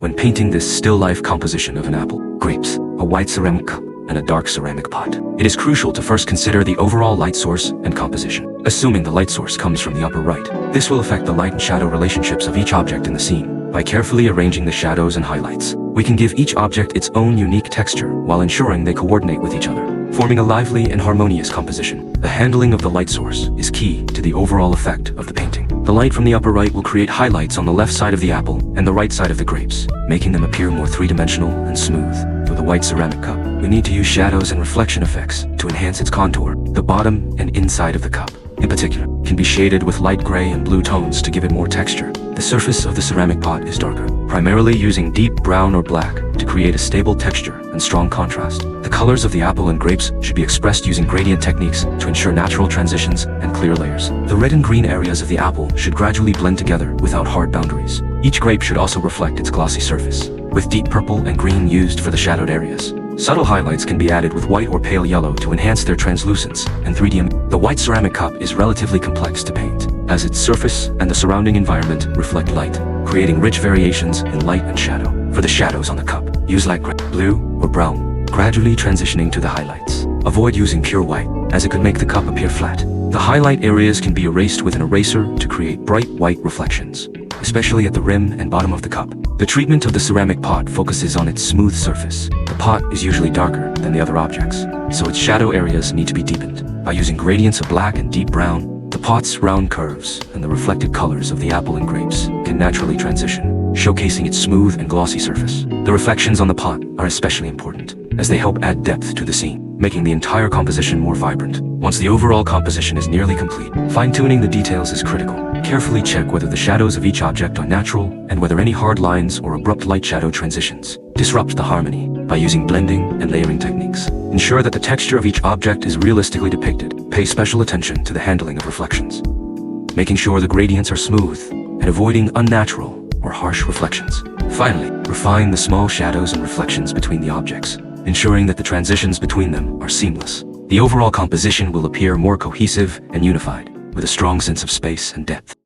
when painting this still-life composition of an apple, grapes, a white ceramic cup, and a dark ceramic pot. It is crucial to first consider the overall light source and composition. Assuming the light source comes from the upper right, this will affect the light and shadow relationships of each object in the scene. By carefully arranging the shadows and highlights, we can give each object its own unique texture while ensuring they coordinate with each other, forming a lively and harmonious composition. The handling of the light source is key to the overall effect of the painting. The light from the upper right will create highlights on the left side of the apple and the right side of the grapes, making them appear more three-dimensional and smooth. For the white ceramic cup, we need to use shadows and reflection effects to enhance its contour. The bottom and inside of the cup, in particular, can be shaded with light gray and blue tones to give it more texture. The surface of the ceramic pot is darker, primarily using deep brown or black to create a stable texture and strong contrast. The colors of the apple and grapes should be expressed using gradient techniques to ensure natural transitions and clear layers. The red and green areas of the apple should gradually blend together without hard boundaries. Each grape should also reflect its glossy surface, with deep purple and green used for the shadowed areas. Subtle highlights can be added with white or pale yellow to enhance their translucence and 3D. The white ceramic cup is relatively complex to paint, as its surface and the surrounding environment reflect light, creating rich variations in light and shadow. For the shadows on the cup, use light gray, blue, or brown, gradually transitioning to the highlights. Avoid using pure white, as it could make the cup appear flat. The highlight areas can be erased with an eraser to create bright white reflections, especially at the rim and bottom of the cup. The treatment of the ceramic pot focuses on its smooth surface. The pot is usually darker than the other objects, so its shadow areas need to be deepened. By using gradients of black and deep brown, the pot's round curves and the reflected colors of the apple and grapes can naturally transition, showcasing its smooth and glossy surface. The reflections on the pot are especially important, as they help add depth to the scene, making the entire composition more vibrant. Once the overall composition is nearly complete, fine-tuning the details is critical. Carefully check whether the shadows of each object are natural and whether any hard lines or abrupt light-shadow transitions disrupt the harmony. By using blending and layering techniques, ensure that the texture of each object is realistically depicted. Pay special attention to the handling of reflections, making sure the gradients are smooth and avoiding unnatural or harsh reflections. Finally, refine the small shadows and reflections between the objects, ensuring that the transitions between them are seamless. The overall composition will appear more cohesive and unified, with a strong sense of space and depth.